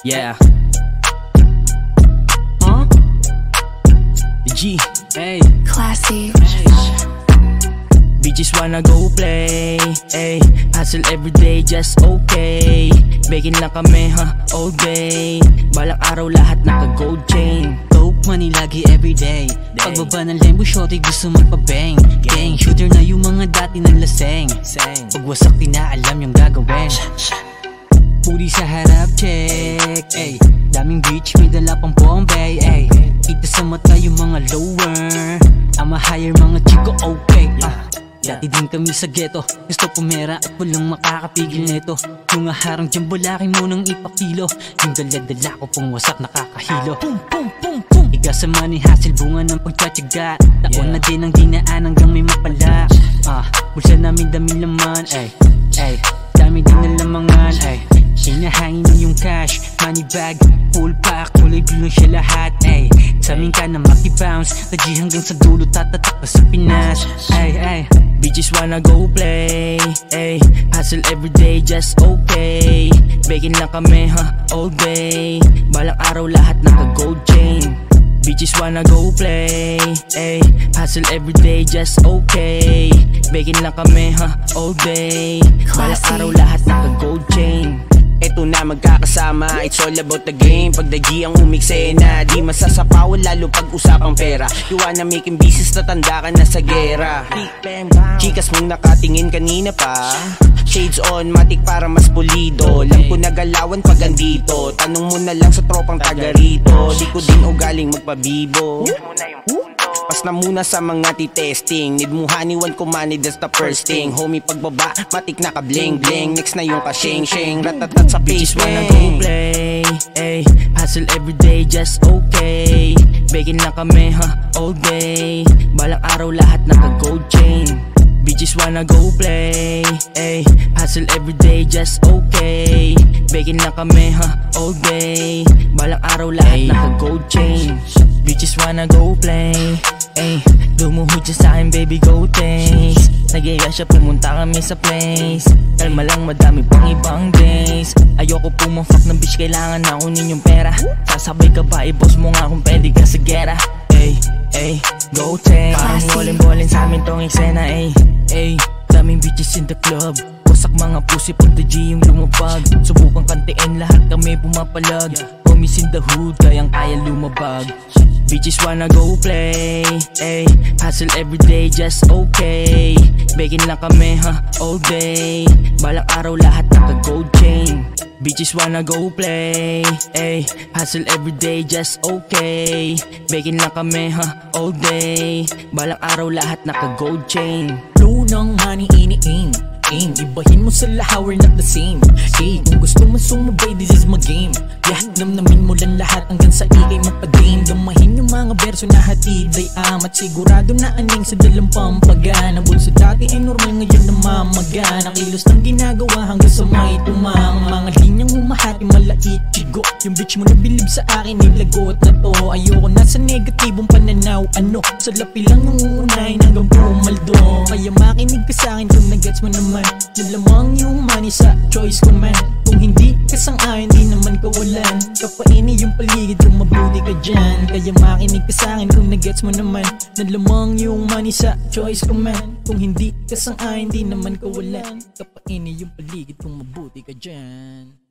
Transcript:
Yeah. Huh? G. Hey. Classy. Bitches wanna go play. Ay, hustle everyday just okay. Begging lang kami all day. Balang araw lahat naka-gold chain. Dope money lagi everyday. Pagbaba ng lembo shorty gusto magpa-bang. Gang shooter na yung mga dati ng laseng. Pagwasak di na alam yung gagawin. Puri sa harap check. Ay, daming bitch may dala pang Bombay. Ay, kita sa mata yung mga lower. I'ma hire mga chiko okay. Dati din kami sa ghetto, gusto pumera at walang makakapigil neto. Yung aharang dyan bulaki mo nang ipakilo. Yung dala-dala ko pong wasak nakakahilo. Pum pum pum pum. Iga sa money hustle bunga ng pagtsatsaga. Taon na din ang dinaan hanggang may mapala. Bulsa namin daming laman. Ay, ay, dami din na lamangan. Ay, hinahangin na yung cash, money bag, full pack, kulay blue lang siya lahat. Ay, samin ka na maki-bounce, taji hanggang sa dulo tatatak pa sa Pinas. Ay, ay, bitches wanna go play. Ay, hustle everyday just okay. Begging lang kami all day. Balang araw lahat naka-gold chain. Bitches wanna go play. Ay, hustle everyday just okay. Begging lang kami all day. Balang araw lahat naka-gold chain. Eto na magkakasama, it's all about the game. Pag dagi ang umiksena, di masasapawan lalo pag usapang pera. You wanna making business na tanda ka na sa gera. Chikas mong nakatingin kanina pa, shades on, matik para mas pulido. Alam ko nagalawan pag andito, tanong mo na lang sa tropang taga rito. Di ko din ugaling magpabibo. Pas na muna sa mga titesting. Need mo haniwan ko money, that's the first thing. Homie pagbaba, matik na ka bling bling. Next na yung ka sheng sheng, ratatat sa bitches face wanna go play. Ay, hustle everyday just okay. Begging lang kami all day. Balang araw lahat naka-gold chain. Bitches wanna go play. Ay, hustle everyday just okay. Begging lang kami all day. Balang araw lahat naka-gold chain. Bitches wanna go play. Ay, lumuhod siya sa'kin baby go thanks. Nag-iya siya pumunta kami sa place. Kalma lang madami pang ibang days. Ayoko pumafak ng bitch, kailangan na kunin yung pera. Sasabay ka ba, i-boss mo nga kung pwede ka sa gera. Ay, ay, go thanks. Parang bolin-bolin sa amin tong eksena. Ay, ay, daming bitches in the club. Wasak mga pussy pag the G yung lumabag. Subukang kantiin lahat kami pumapalag. Homies in the hood, kayang kaya lumabag. Bitches wanna go play. Ay, hustle everyday just okay. Begging lang kami all day. Balang araw lahat naka-gold chain. Bitches wanna go play. Ay, hustle everyday just okay. Begging lang kami all day. Balang araw lahat naka-gold chain. flow ng money ini-aim. Ibahin mo sa lahat, we're not the same. Hey, kung gusto mo sumabay, this is my game. Yeah, namnamin mo lang lahat hanggang sa ikay magpa-game. Damahin yung mga verso na hatid ay amat. Sigurado na aning sa dalang pampagana. Bulso dati ay normal, ngayon namamagana. Kilos ng ginagawa hanggang sa may tumama. Mga linyang humahati, malait, chigo. Yung bitch mo nabilib sa akin, nilagot na to. Ayoko na sa negatibong pananaw. Ano, sa lapi lang ang uunahin hanggang pumaldo. Kaya makinig ka sa akin kung nagets mo naman. Nalamang yung money sa choice ko man. Kung hindi ka sang-ayon, di naman kawalan. Kapaini yung paligid kung mabuti ka dyan. Kaya makinig ka sa akin kung nagets mo naman. Nalamang yung money sa choice ko man. Kung hindi ka sang-ayon, di naman kawalan. Kapaini yung paligid kung mabuti ka dyan.